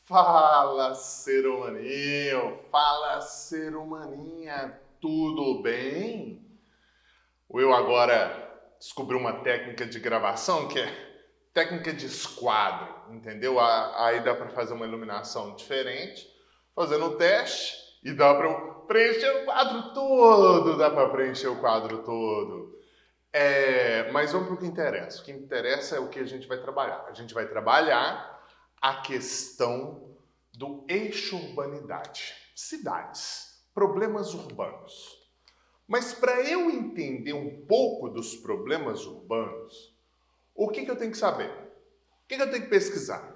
Fala, ser humaninho! Fala, ser humaninha! Tudo bem? Eu agora descobri uma técnica de gravação que é técnica de esquadro, entendeu? Aí dá para fazer uma iluminação diferente, fazendo o teste, e dá para eu preencher o quadro todo, dá para preencher o quadro todo. Mas vamos para o que interessa. O que interessa é o que a gente vai trabalhar. A gente vai trabalhar a questão do eixo urbanidade, cidades, problemas urbanos. Mas para eu entender um pouco dos problemas urbanos, o que eu tenho que saber? O que eu tenho que pesquisar?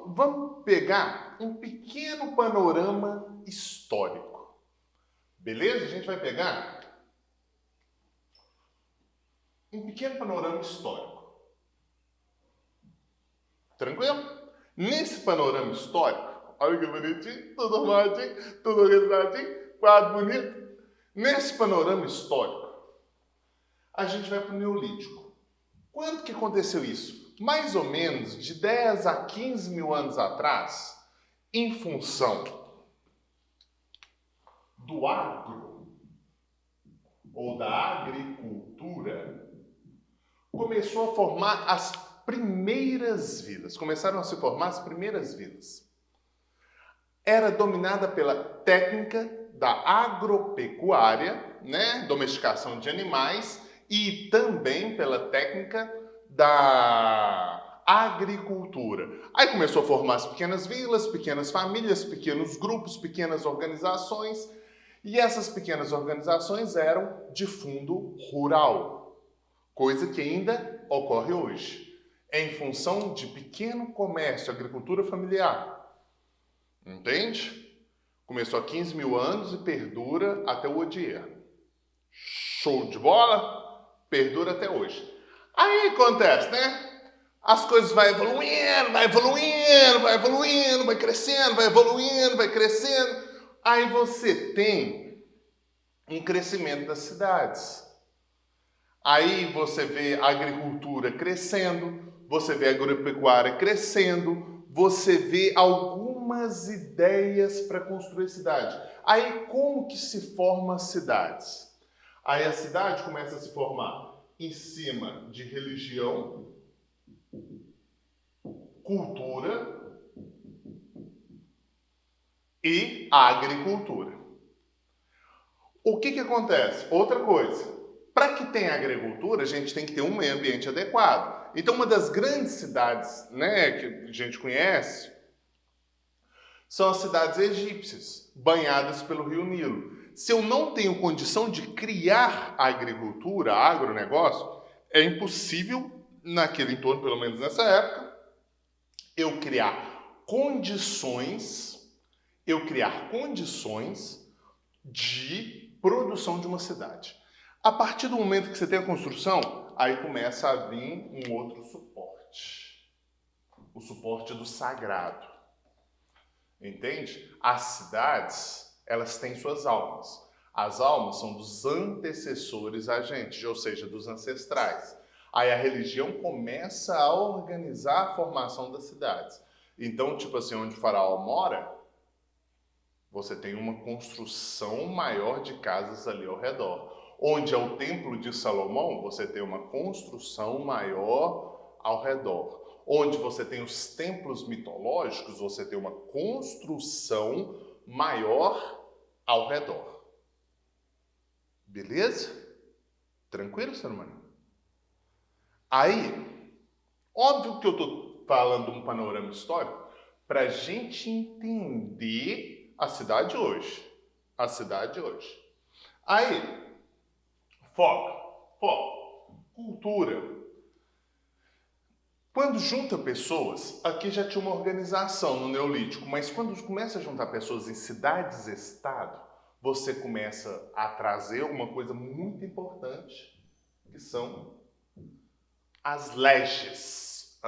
Vamos pegar um pequeno panorama histórico. Beleza? A gente vai pegar um pequeno panorama histórico. Tranquilo? Nesse panorama histórico, olha que bonitinho, tudo arrumadinho, tudo organizadinho, quadro bonito. Nesse panorama histórico, a gente vai para o Neolítico. Quando que aconteceu isso? Mais ou menos de 10 a 15 mil anos atrás, em função do agro ou da agricultura, começou a formar as primeiras vilas. Começaram a se formar as primeiras vilas. Era dominada pela técnica da agropecuária, né? Domesticação de animais, e também pela técnica da agricultura. Aí começou a formar as pequenas vilas, pequenas famílias, pequenos grupos, pequenas organizações, e essas pequenas organizações eram de fundo rural, coisa que ainda ocorre hoje. Em função de pequeno comércio, agricultura familiar. Entende? Começou há 15 mil anos e perdura até o dia. Show de bola? Perdura até hoje. Aí acontece, né? As coisas vão evoluindo, vai crescendo, vai evoluindo, vai crescendo. Aí você tem um crescimento das cidades. Aí você vê a agricultura crescendo, você vê a agropecuária crescendo, você vê algumas ideias para construir cidade. Aí como que se formam as cidades? Aí a cidade começa a se formar em cima de religião, cultura e agricultura. O que acontece? Outra coisa. Para que tenha agricultura, a gente tem que ter um meio ambiente adequado. Então, uma das grandes cidades, né, que a gente conhece são as cidades egípcias, banhadas pelo rio Nilo. Se eu não tenho condição de criar agricultura, agronegócio, é impossível, naquele entorno, pelo menos nessa época, eu criar condições de produção de uma cidade. A partir do momento que você tem a construção, aí começa a vir um outro suporte. O suporte do sagrado. Entende? As cidades, elas têm suas almas. As almas são dos antecessores a gente, ou seja, dos ancestrais. Aí a religião começa a organizar a formação das cidades. Então, tipo assim, onde o faraó mora, você tem uma construção maior de casas ali ao redor. Onde é o Templo de Salomão, você tem uma construção maior ao redor. Onde você tem os templos mitológicos, você tem uma construção maior ao redor. Beleza? Tranquilo, ser humano? Aí, óbvio que eu estou falando de um panorama histórico para a gente entender a cidade hoje. A cidade hoje. Aí, foco, cultura. Quando junta pessoas, aqui já tinha uma organização no Neolítico, mas quando começa a juntar pessoas em cidades-estado, você começa a trazer uma coisa muito importante, que são as leges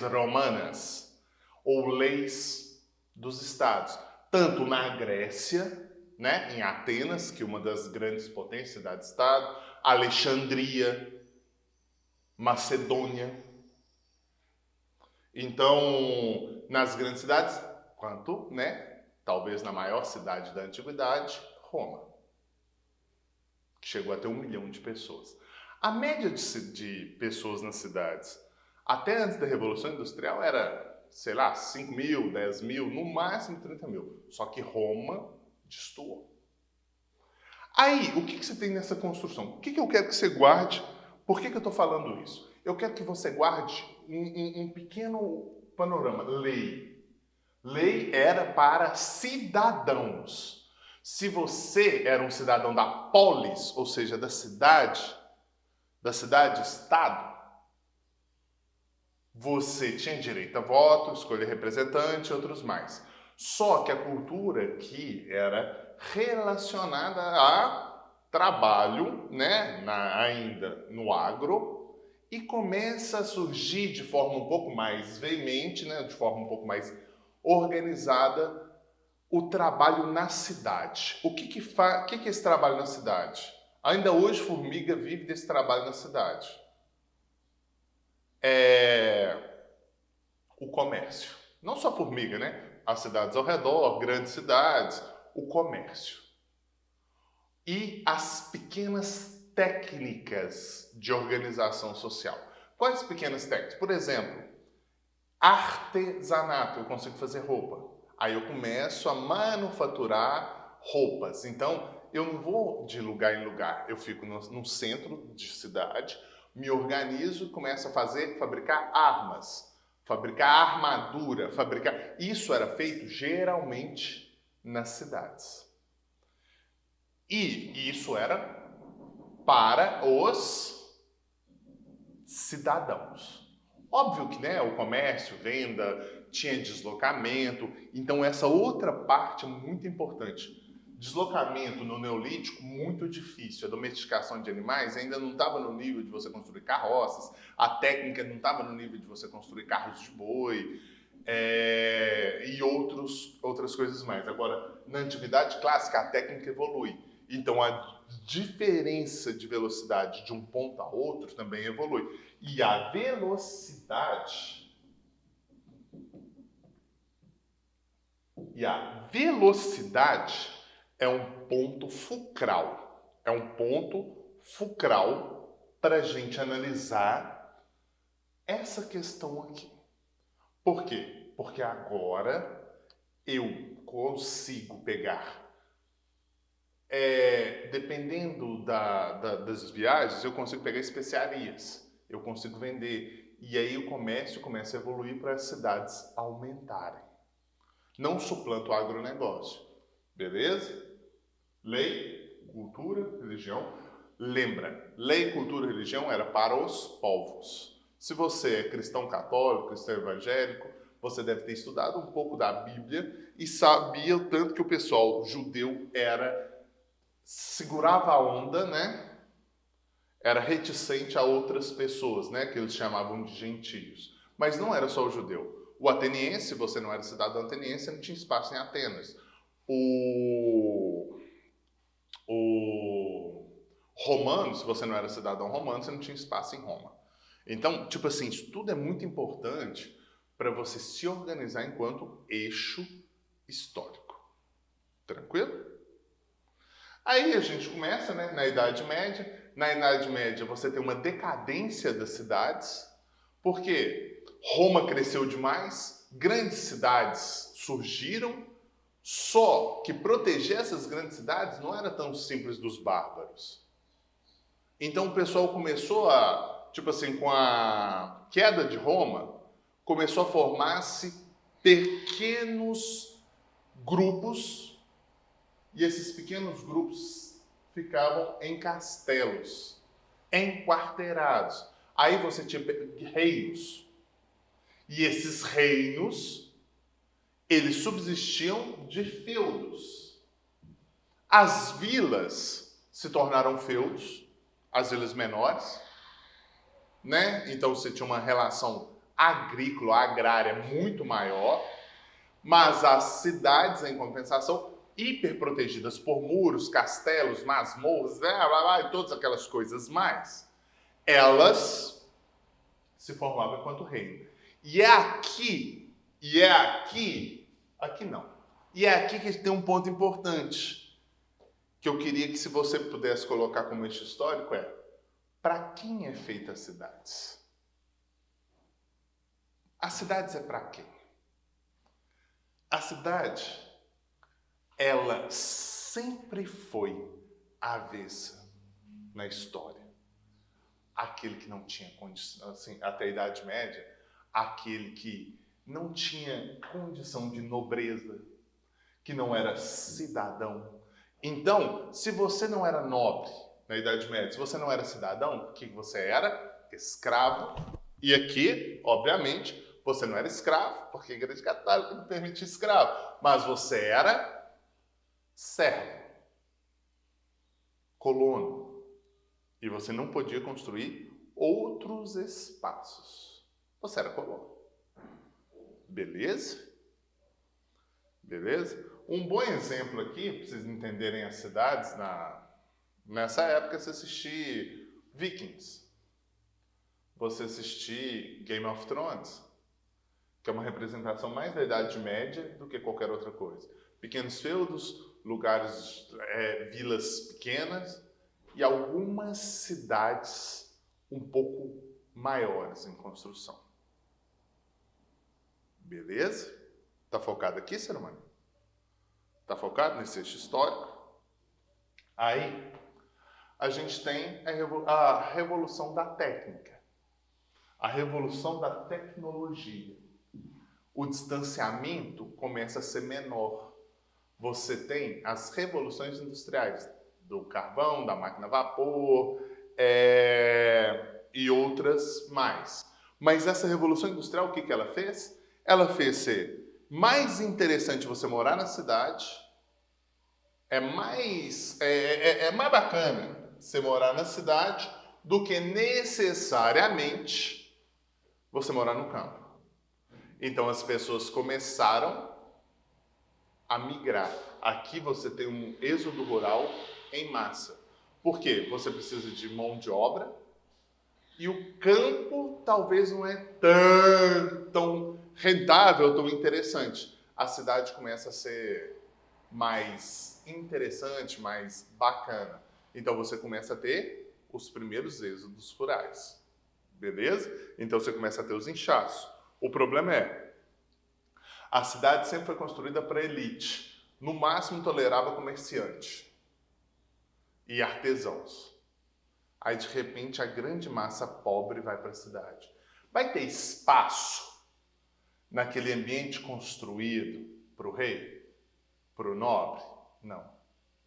romanas, ou leis dos estados. Tanto na Grécia, né, em Atenas, que é uma das grandes potências, cidade-estado, Alexandria, Macedônia. Então, nas grandes cidades, quanto, né? Talvez na maior cidade da antiguidade, Roma, que chegou a ter 1 milhão de pessoas. A média de pessoas nas cidades, até antes da Revolução Industrial, era, sei lá, 5 mil, 10 mil, no máximo 30 mil. Só que Roma destoou. Aí, o que você tem nessa construção? O que eu quero que você guarde? Por que eu estou falando isso? Eu quero que você guarde um pequeno panorama. Lei. Lei era para cidadãos. Se você era um cidadão da polis, ou seja, da cidade-estado, você tinha direito a voto, escolher representante e outros mais. Só que a cultura aqui era relacionada a trabalho, né, ainda no agro, e começa a surgir de forma um pouco mais veemente, né, de forma um pouco mais organizada, o trabalho na cidade. O que é esse trabalho na cidade? Ainda hoje, Formiga vive desse trabalho na cidade. O comércio. Não só Formiga, né? As cidades ao redor, grandes cidades, o comércio. E as pequenas técnicas de organização social. Quais pequenas técnicas? Por exemplo, artesanato. Eu consigo fazer roupa. Aí eu começo a manufaturar roupas. Então, eu não vou de lugar em lugar. Eu fico no centro de cidade, me organizo e começo a fabricar armas, fabricar armadura, Isso era feito geralmente nas cidades. E isso era para os cidadãos. Óbvio que, né, o comércio, venda, tinha deslocamento. Então essa outra parte é muito importante. Deslocamento no Neolítico, muito difícil. A domesticação de animais ainda não estava no nível de você construir carroças, a técnica não estava no nível de você construir carros de boi e outras coisas mais. Agora, na Antiguidade Clássica, a técnica evolui. Então, a diferença de velocidade de um ponto a outro também evolui. E a velocidade é um ponto fulcral. É um ponto fulcral para a gente analisar essa questão aqui. Por quê? Porque agora eu consigo pegar, dependendo das viagens, eu consigo pegar especiarias, eu consigo vender. E aí o comércio começa a evoluir para as cidades aumentarem. Não suplanta o agronegócio. Beleza? Lei, cultura, religião. Lembra, lei, cultura e religião era para os povos. Se você é cristão católico, cristão evangélico, você deve ter estudado um pouco da Bíblia e sabia o tanto que o pessoal judeu segurava a onda, né? Era reticente a outras pessoas, né? Que eles chamavam de gentios. Mas não era só o judeu. O ateniense, se você não era cidadão ateniense, não tinha espaço em Atenas. O romano, se você não era cidadão romano, você não tinha espaço em Roma. Então, tipo assim, isso tudo é muito importante para você se organizar enquanto eixo histórico. Tranquilo? Aí a gente começa, né, na Idade Média. Na Idade Média você tem uma decadência das cidades, porque Roma cresceu demais, grandes cidades surgiram, só que proteger essas grandes cidades não era tão simples dos bárbaros. Então o pessoal começou a, tipo assim, com a queda de Roma, começou a formar-se pequenos grupos, e esses pequenos grupos ficavam em castelos, enquarterados. Aí você tinha reinos. E esses reinos, eles subsistiam de feudos. As vilas se tornaram feudos, as vilas menores, né? Então você tinha uma relação agrícola, agrária muito maior, mas as cidades, em compensação, hiperprotegidas por muros, castelos, masmorras, e todas aquelas coisas mais, elas se formava enquanto reino. E é aqui não. E é aqui que tem um ponto importante, que eu queria que se você pudesse colocar como eixo histórico para quem é feita as cidades? As cidades é para quem? A cidade, ela sempre foi avessa na história. Aquele que não tinha condição, assim, até a Idade Média, aquele que não tinha condição de nobreza, que não era cidadão. Então, se você não era nobre na Idade Média, se você não era cidadão, o que você era? Escravo. E aqui, obviamente, você não era escravo, porque a Igreja Católica não permitia escravo, mas você era servo, colono, e você não podia construir outros espaços. Você era colono. Beleza? Beleza? Um bom exemplo aqui, para vocês entenderem as cidades, nessa época você assistir Vikings, você assistir Game of Thrones, que é uma representação mais da Idade Média do que qualquer outra coisa. Pequenos feudos, lugares, vilas pequenas e algumas cidades um pouco maiores em construção. Beleza? Tá focado aqui, ser humano? Tá focado nesse eixo histórico? Aí, a gente tem a revolução da técnica, a revolução da tecnologia. O distanciamento começa a ser menor. Você tem as revoluções industriais, do carvão, da máquina a vapor, e outras mais. Mas essa revolução industrial, o que ela fez? Ela fez ser mais interessante você morar na cidade, é mais bacana você morar na cidade do que necessariamente você morar no campo. Então as pessoas começaram a migrar. Aqui você tem um êxodo rural em massa. Por quê? Você precisa de mão de obra e o campo talvez não é tão rentável, tão interessante. A cidade começa a ser mais interessante, mais bacana. Então você começa a ter os primeiros êxodos rurais. Beleza? Então você começa a ter os inchaços. O problema a cidade sempre foi construída para elite. No máximo tolerava comerciante e artesãos. Aí de repente a grande massa pobre vai para a cidade. Vai ter espaço naquele ambiente construído para o rei? Para o nobre? Não.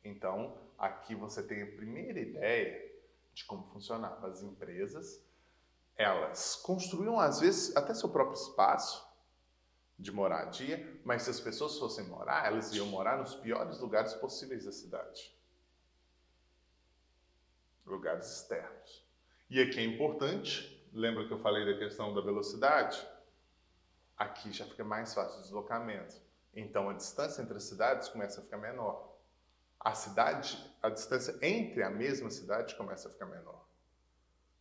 Então aqui você tem a primeira ideia de como funcionava. As empresas, elas construíam às vezes até seu próprio espaço de moradia, mas se as pessoas fossem morar, elas iam morar nos piores lugares possíveis da cidade. Lugares externos. E aqui é importante, lembra que eu falei da questão da velocidade? Aqui já fica mais fácil o deslocamento. Então a distância entre as cidades começa a ficar menor. A distância entre a mesma cidade começa a ficar menor.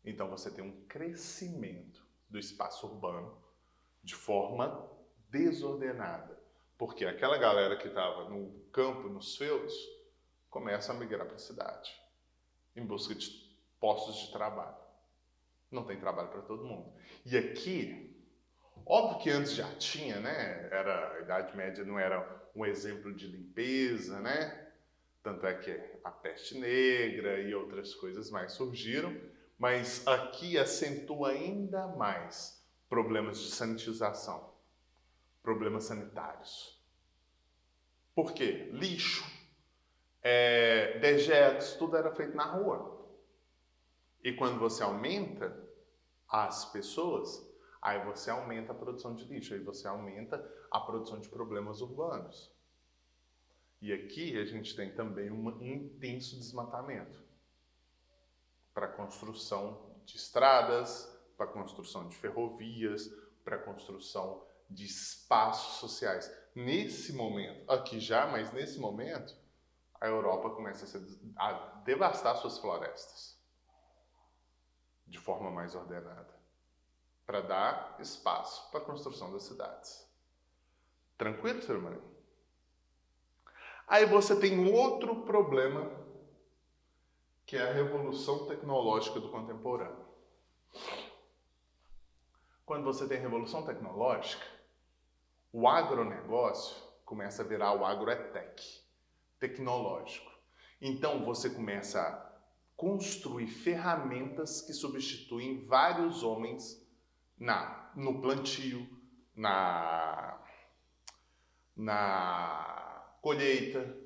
Então você tem um crescimento do espaço urbano de forma desordenada, porque aquela galera que estava no campo, nos feudos, começa a migrar para a cidade, em busca de postos de trabalho. Não tem trabalho para todo mundo. E aqui, óbvio que antes já tinha, né? A Idade Média não era um exemplo de limpeza, né? Tanto é que a peste negra e outras coisas mais surgiram, mas aqui acentua ainda mais problemas de sanitização. Problemas sanitários. Por quê? Lixo, dejetos, tudo era feito na rua. E quando você aumenta as pessoas, aí você aumenta a produção de lixo, aí você aumenta a produção de problemas urbanos. E aqui a gente tem também um intenso desmatamento para a construção de estradas, para a construção de ferrovias, para a construção de espaços sociais. Nesse momento, aqui já, mas nesse momento, a Europa começa a devastar suas florestas de forma mais ordenada. para dar espaço para a construção das cidades. Tranquilo, ser humano? Aí você tem um outro problema, que é a revolução tecnológica do contemporâneo. Quando você tem revolução tecnológica, o agronegócio começa a virar o agroetec, tecnológico. Então você começa a construir ferramentas que substituem vários homens no plantio, na colheita,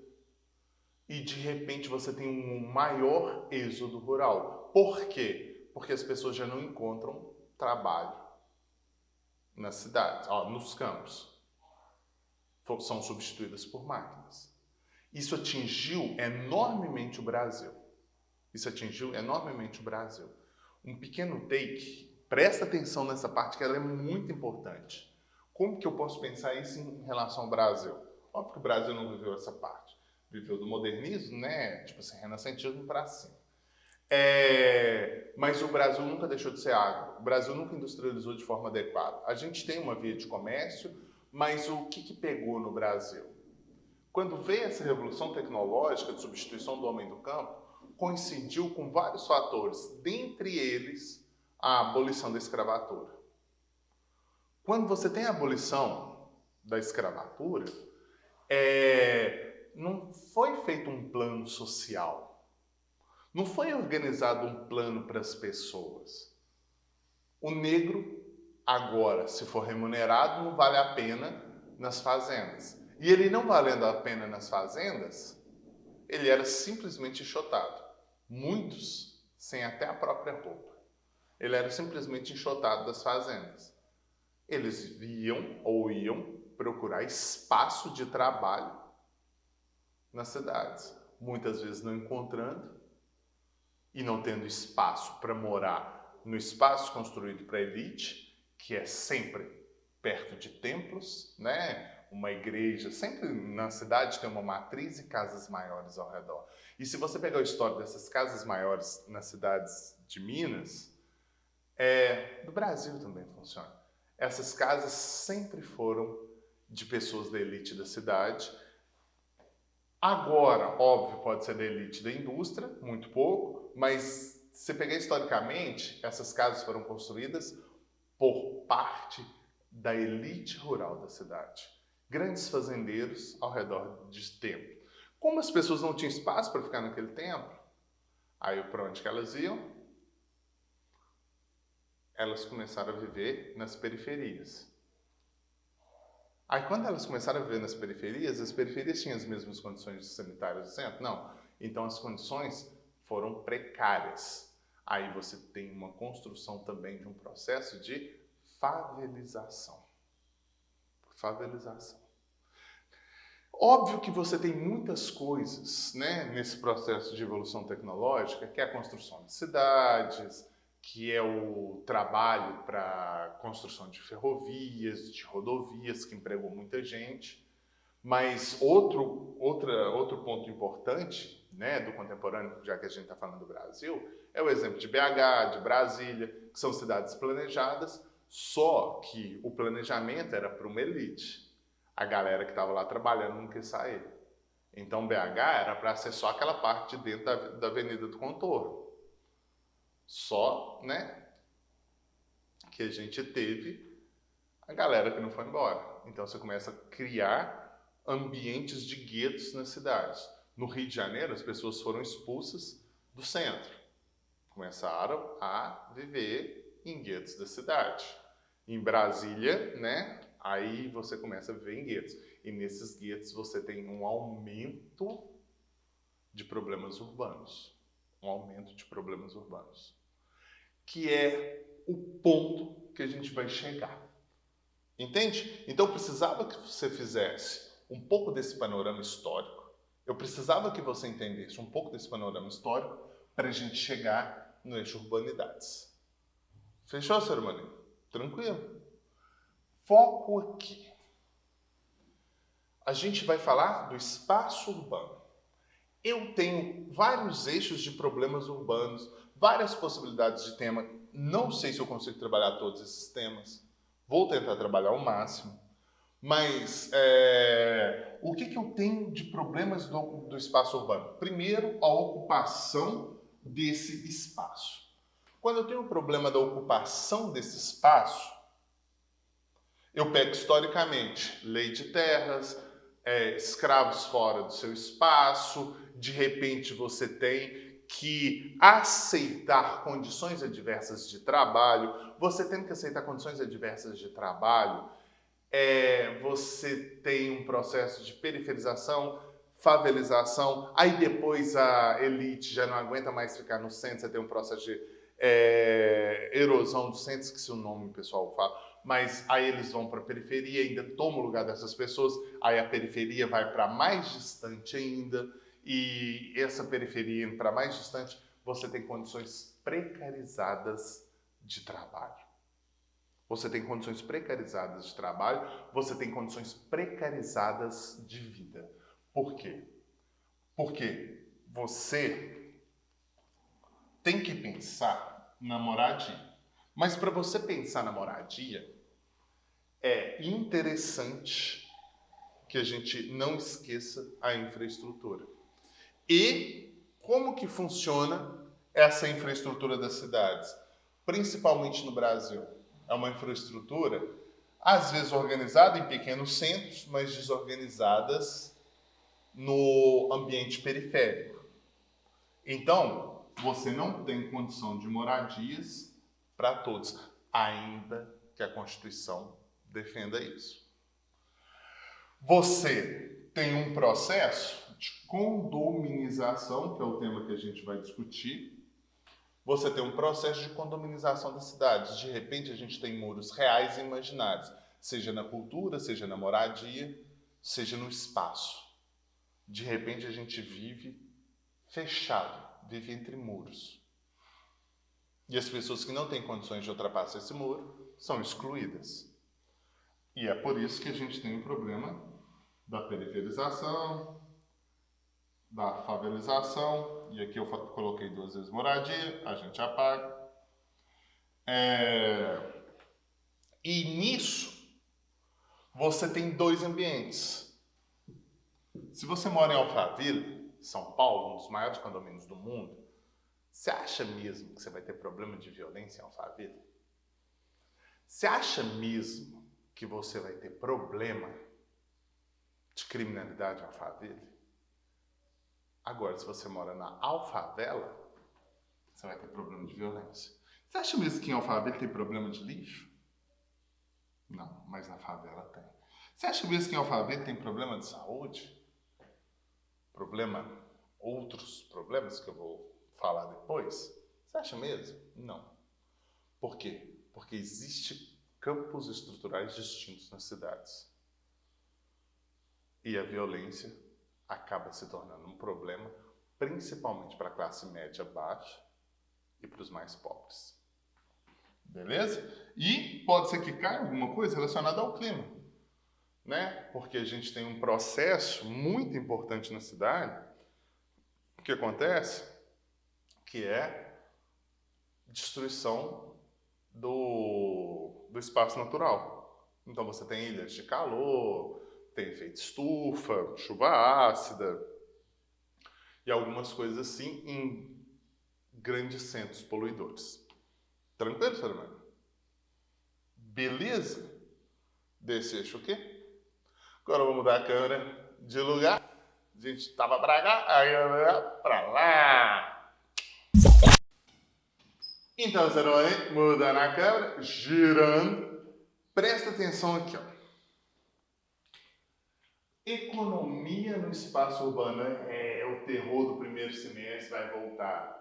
e de repente você tem um maior êxodo rural. Por quê? Porque as pessoas já não encontram trabalho nas cidades, nos campos. São substituídas por máquinas. Isso atingiu enormemente o Brasil. Um pequeno take, presta atenção nessa parte que ela é muito importante. Como que eu posso pensar isso em relação ao Brasil? Óbvio que o Brasil não viveu essa parte. Viveu do modernismo, né? Tipo assim, renascentismo para cima. Mas o Brasil nunca deixou de ser agro. O Brasil nunca industrializou de forma adequada. A gente tem uma via de comércio, mas o que pegou no Brasil? Quando veio essa revolução tecnológica de substituição do homem do campo, coincidiu com vários fatores, dentre eles a abolição da escravatura. Quando você tem a abolição da escravatura, não foi feito um plano social. Não foi organizado um plano para as pessoas. O negro, agora, se for remunerado, não vale a pena nas fazendas. E ele não valendo a pena nas fazendas, ele era simplesmente enxotado. Muitos sem até a própria roupa. Ele era simplesmente enxotado das fazendas. Eles viam ou iam procurar espaço de trabalho nas cidades. Muitas vezes não encontrando e não tendo espaço para morar no espaço construído para a elite, que é sempre perto de templos, né? Uma igreja, sempre na cidade tem uma matriz e casas maiores ao redor. E se você pegar a história dessas casas maiores nas cidades de Minas, do Brasil também funciona. Essas casas sempre foram de pessoas da elite da cidade. Agora, óbvio, pode ser da elite da indústria, muito pouco, mas se você pegar historicamente, essas casas foram construídas por parte da elite rural da cidade. Grandes fazendeiros ao redor de templo. Como as pessoas não tinham espaço para ficar naquele templo, aí para onde que elas iam? Elas começaram a viver nas periferias. Aí quando elas começaram a viver nas periferias, as periferias tinham as mesmas condições sanitárias do centro? Não. Então as condições foram precárias. Aí você tem uma construção também de um processo de favelização. Óbvio que você tem muitas coisas, né, nesse processo de evolução tecnológica, que é a construção de cidades, que é o trabalho para construção de ferrovias, de rodovias, que empregou muita gente. Mas outro ponto importante, né, do contemporâneo, já que a gente está falando do Brasil, é o exemplo de BH, de Brasília, que são cidades planejadas, só que o planejamento era para uma elite. A galera que estava lá trabalhando não quis sair. Então BH era para ser só aquela parte de dentro da Avenida do Contorno. Só, né, que a gente teve a galera que não foi embora. Então você começa a criar ambientes de guetos nas cidades. No Rio de Janeiro, as pessoas foram expulsas do centro. Começaram a viver em guetos da cidade. Em Brasília, né, aí você começa a viver em guetos. E nesses guetos você tem um aumento de problemas urbanos. Que é o ponto que a gente vai chegar. Entende? Então eu precisava que você fizesse um pouco desse panorama histórico. Eu precisava que você entendesse um pouco desse panorama histórico para a gente chegar no eixo urbanidades. Fechou, ser humano? Tranquilo? Foco aqui. A gente vai falar do espaço urbano. Eu tenho vários eixos de problemas urbanos, várias possibilidades de tema Não sei se eu consigo trabalhar todos esses temas. Vou tentar trabalhar ao máximo. Mas o que eu tenho de problemas do espaço urbano? Primeiro, a ocupação desse espaço. Quando eu tenho um problema da ocupação desse espaço, eu pego historicamente lei de terras, escravos fora do seu espaço, de repente você tem que aceitar condições adversas de trabalho. Você tem que aceitar condições adversas de trabalho, você tem um processo de periferização, favelização, aí depois a elite já não aguenta mais ficar no centro, você tem um processo de erosão do centro, esqueci o nome, o pessoal fala, mas aí eles vão para a periferia, ainda tomam o lugar dessas pessoas, aí a periferia vai para mais distante ainda, e essa periferia indo para mais distante, você tem condições precarizadas de trabalho. Você tem condições precarizadas de trabalho, você tem condições precarizadas de vida. Por quê? Porque você tem que pensar na moradia. Mas para você pensar na moradia, é interessante que a gente não esqueça a infraestrutura. E como que funciona essa infraestrutura das cidades? Principalmente no Brasil. É uma infraestrutura, às vezes organizada em pequenos centros, mas desorganizadas no ambiente periférico. Então, você não tem condição de moradias para todos, ainda que a Constituição defenda isso. Você tem um processo de condominização, que é o tema que a gente vai discutir. Você tem um processo de condominização das cidades. De repente, a gente tem muros reais e imaginários, seja na cultura, seja na moradia, seja no espaço. De repente, a gente vive fechado, vive entre muros. E as pessoas que não têm condições de ultrapassar esse muro são excluídas. E é por isso que a gente tem um problema da periferização, da favelização, e aqui eu coloquei 2 vezes moradia, a gente apaga. E nisso, você tem 2 ambientes. Se você mora em Alphaville, São Paulo, um dos maiores condomínios do mundo, você acha mesmo que você vai ter problema de violência em Alphaville? Você acha mesmo que você vai ter problema de criminalidade em Alphaville? Agora, se você mora na Alfavela, você vai ter problema de violência. Você acha mesmo que em Alphaville tem problema de lixo? Não, mas na favela tem. Você acha mesmo que em Alphaville tem problema de saúde? Outros problemas que eu vou falar depois? Você acha mesmo? Não. Por quê? Porque existem campos estruturais distintos nas cidades. E a violência acaba se tornando um problema, principalmente para a classe média baixa e para os mais pobres. Beleza? E pode ser que caia alguma coisa relacionada ao clima, né? Porque a gente tem um processo muito importante na cidade, o que acontece, que é destruição do espaço natural. Então você tem ilhas de calor, tem efeito estufa, chuva ácida e algumas coisas assim em grandes centros poluidores. Tranquilo, ser humano? Beleza? Desse eixo aqui. Agora eu vou mudar a câmera de lugar. A gente estava para cá, aí para lá. Então, ser humano, mudando a câmera, girando. Presta atenção aqui, ó. Economia no espaço urbano é o terror do primeiro semestre, vai voltar.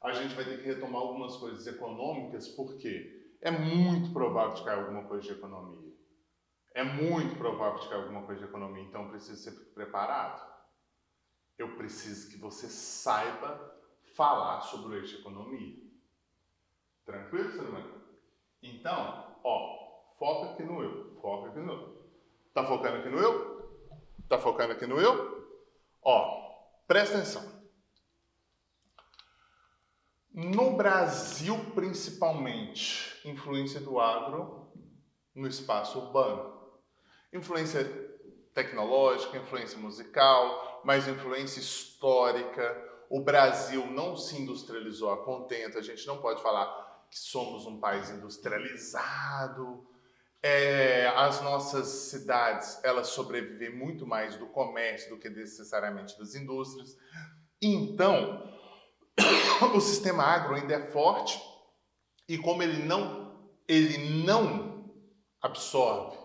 A gente vai ter que retomar algumas coisas econômicas, porque é muito provável de cair alguma coisa de economia. É muito provável de cair alguma coisa de economia, então precisa ser preparado. Eu preciso que você saiba falar sobre o eixo economia. Tranquilo, ser humano? Então, foca aqui no eu, foca aqui no eu. Tá focando aqui no eu? Tá focando aqui no eu? Presta atenção. No Brasil, principalmente, influência do agro no espaço urbano. Influência tecnológica, influência musical, mas influência histórica. O Brasil não se industrializou a contento, a gente não pode falar que somos um país industrializado. As nossas cidades, elas sobrevivem muito mais do comércio do que necessariamente das indústrias. Então, o sistema agro ainda é forte e como ele não absorve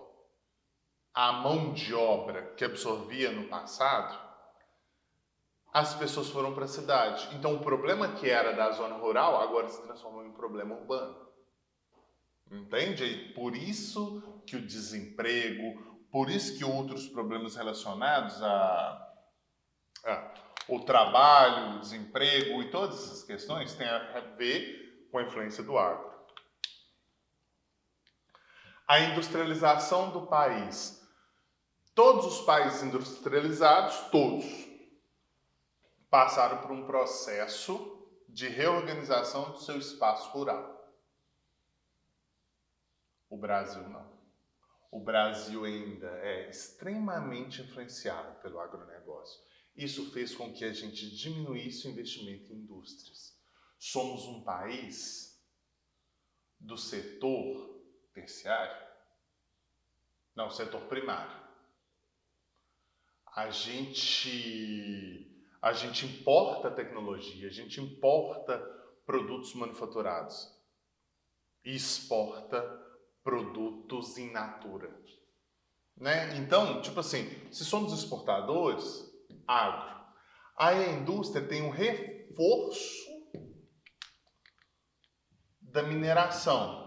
a mão de obra que absorvia no passado, as pessoas foram para a cidade. Então, o problema que era da zona rural agora se transformou em um problema urbano. Entende? E por isso que o desemprego, por isso que outros problemas relacionados o trabalho, o desemprego e todas essas questões têm a ver com a influência do agro. A industrialização do país. Todos os países industrializados, todos, passaram por um processo de reorganização do seu espaço rural. O Brasil não. O Brasil ainda é extremamente influenciado pelo agronegócio. Isso fez com que a gente diminuísse o investimento em indústrias. Somos um país do setor terciário? Não, setor primário. A gente importa tecnologia, a gente importa produtos manufaturados e exporta produtos in natura, né? Então, tipo assim, se somos exportadores, agro, aí a indústria tem um reforço da mineração.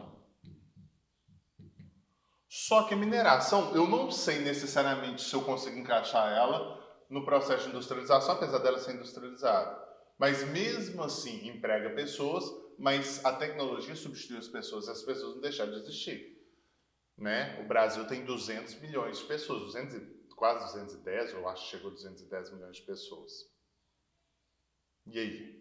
Só que a mineração, eu não sei necessariamente se eu consigo encaixar ela no processo de industrialização, apesar dela ser industrializada. Mas mesmo assim, emprega pessoas, mas a tecnologia substitui as pessoas e as pessoas não deixaram de existir. Né? O Brasil tem 200 milhões de pessoas, quase 210, eu acho que chegou a 210 milhões de pessoas. E aí?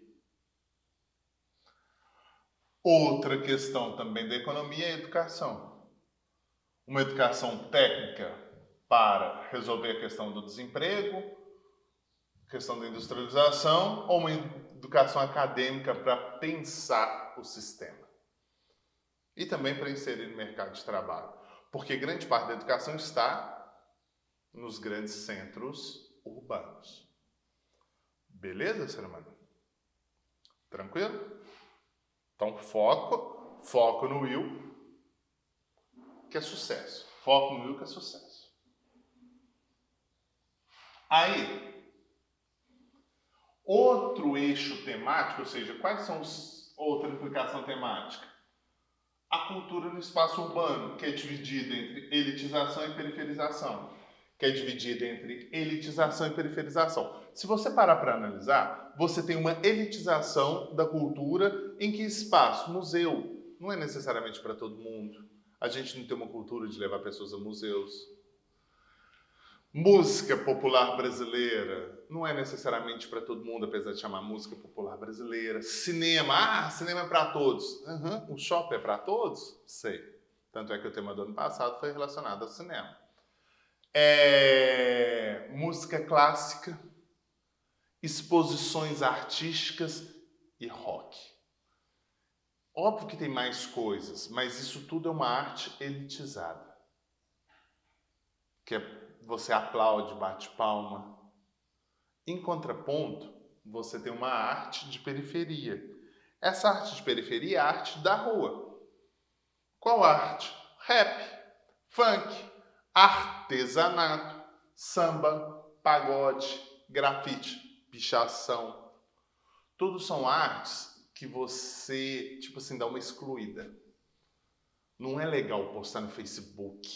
Outra questão também da economia é a educação. Uma educação técnica para resolver a questão do desemprego, questão da industrialização, ou uma educação acadêmica para pensar o sistema. E também para inserir no mercado de trabalho. Porque grande parte da educação está nos grandes centros urbanos. Beleza, ser humano? Tranquilo? Então, foco no Will, que é sucesso. Foco no Will, que é sucesso. Aí, outro eixo temático, ou seja, quais são outra implicação temática? A cultura no espaço urbano, que é dividida entre elitização e periferização. Se você parar para analisar, você tem uma elitização da cultura em que espaço? Museu. Não é necessariamente para todo mundo. A gente não tem uma cultura de levar pessoas a museus. Música popular brasileira não é necessariamente para todo mundo, apesar de chamar música popular brasileira. Cinema, cinema é para todos. O shopping é para todos? Sei. Tanto é que o tema do ano passado foi relacionado ao cinema. Música clássica, exposições artísticas e rock. Óbvio que tem mais coisas, mas isso tudo é uma arte elitizada. Que você aplaude, bate palma. Em contraponto, você tem uma arte de periferia. Essa arte de periferia é a arte da rua. Qual arte? Rap, funk, artesanato, samba, pagode, grafite, pichação. Tudo são artes que você, tipo assim, dá uma excluída. Não é legal postar no Facebook.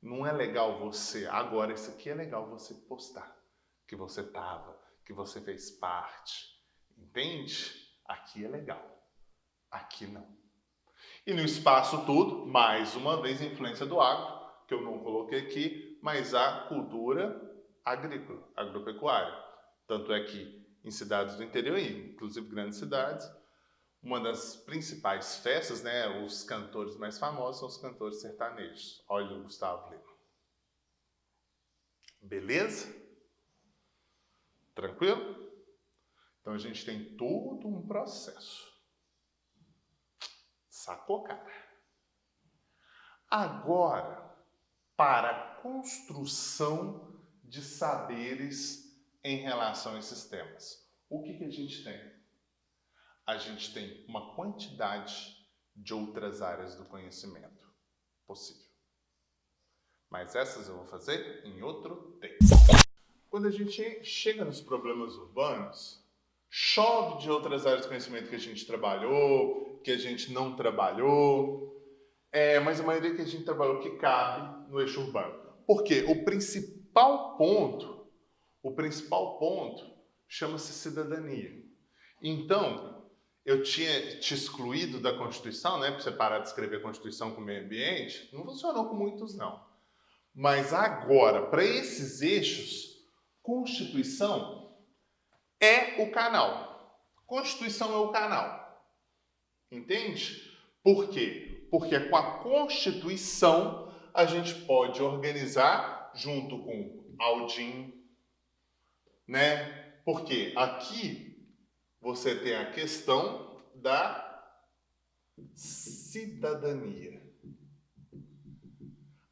Não é legal você... Agora, isso aqui é legal você postar. Que você tava, que você fez parte. Entende? Aqui é legal. Aqui não. E no espaço todo, mais uma vez, a influência do agro, que eu não coloquei aqui, mas a cultura agrícola, agropecuária. Tanto é que em cidades do interior, inclusive grandes cidades. Uma das principais festas, né, os cantores mais famosos são os cantores sertanejos. Olha o Gustavo Lima. Beleza? Tranquilo? Então a gente tem todo um processo. Sacou, cara? Agora, para a construção de saberes em relação a esses temas. O que a gente tem? A gente tem uma quantidade de outras áreas do conhecimento possível. Mas essas eu vou fazer em outro tempo. Quando a gente chega nos problemas urbanos, chove de outras áreas do conhecimento que a gente trabalhou, que a gente não trabalhou, mas a maioria que a gente trabalhou que cabe no eixo urbano. Por quê? O principal ponto chama-se cidadania. Então, eu tinha te excluído da Constituição, né, para você parar de escrever a Constituição com o meio ambiente. Não funcionou com muitos, não. Mas agora, para esses eixos, Constituição é o canal. Constituição é o canal. Entende? Por quê? Porque com a Constituição a gente pode organizar junto com Aldim, né? Porque aqui você tem a questão da cidadania.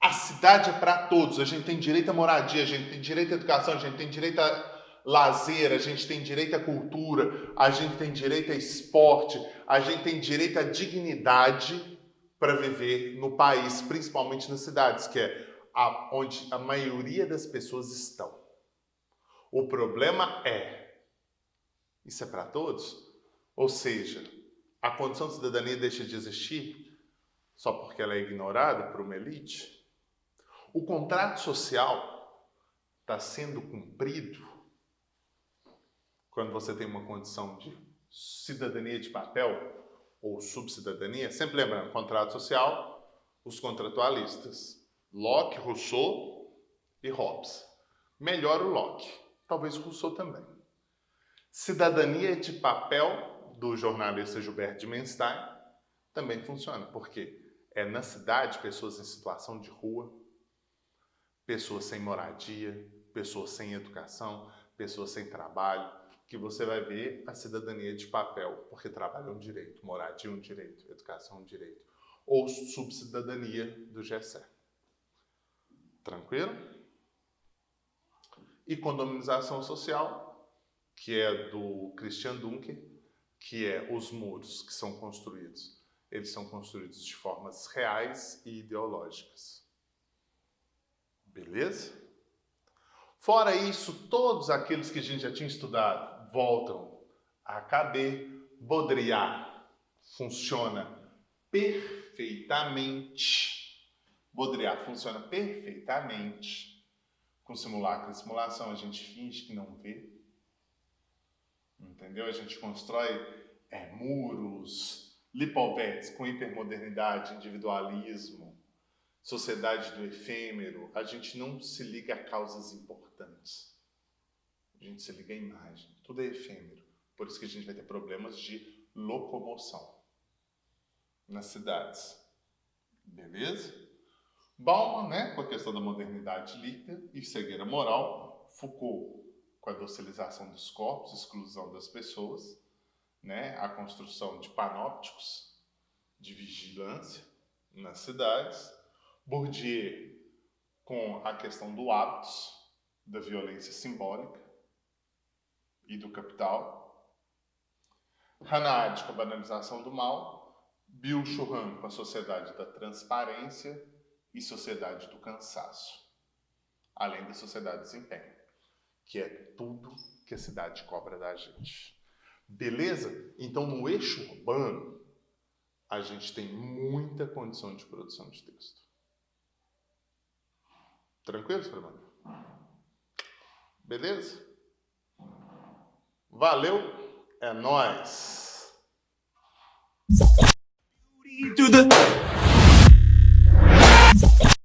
A cidade é para todos. A gente tem direito à moradia, a gente tem direito à educação, a gente tem direito a lazer, a gente tem direito à cultura, a gente tem direito a esporte, a gente tem direito à dignidade para viver no país, principalmente nas cidades, que é onde a maioria das pessoas estão. O problema isso é para todos? Ou seja, a condição de cidadania deixa de existir só porque ela é ignorada por uma elite? O contrato social está sendo cumprido quando você tem uma condição de cidadania de papel ou subcidadania? Sempre lembrando, contrato social, os contratualistas, Locke, Rousseau e Hobbes. Melhor o Locke, talvez o Rousseau também. Cidadania de papel, do jornalista Gilberto de Menstein, também funciona. Por quê? É na cidade, pessoas em situação de rua, pessoas sem moradia, pessoas sem educação, pessoas sem trabalho, que você vai ver a cidadania de papel, porque trabalho é um direito, moradia é um direito, educação é um direito. Ou subcidadania do GESER. Tranquilo? E condominização social, que é do Christian Dunker, que é os muros que são construídos. Eles são construídos de formas reais e ideológicas. Beleza? Fora isso, todos aqueles que a gente já tinha estudado voltam a caber. Baudrillard funciona perfeitamente. Baudrillard funciona perfeitamente. Com simulacro e simulação, a gente finge que não vê. Entendeu? A gente constrói muros, Lipovetsky com hipermodernidade, individualismo, sociedade do efêmero. A gente não se liga a causas importantes. A gente se liga à imagem. Tudo é efêmero. Por isso que a gente vai ter problemas de locomoção nas cidades. Beleza? Bauman, né, com a questão da modernidade líquida e cegueira moral. Foucault, com a docilização dos corpos, exclusão das pessoas, né, a construção de panópticos de vigilância nas cidades. Bourdieu, com a questão do hábitos, da violência simbólica e do capital. Hannah Arendt, com a banalização do mal. Byung-Chul Han, com a sociedade da transparência e sociedade do cansaço, além da sociedade do desempenho, que é tudo que a cidade cobra da gente. Beleza? Então, no eixo urbano, a gente tem muita condição de produção de texto. Tranquilo, Fernando? Beleza? Valeu, é nóis!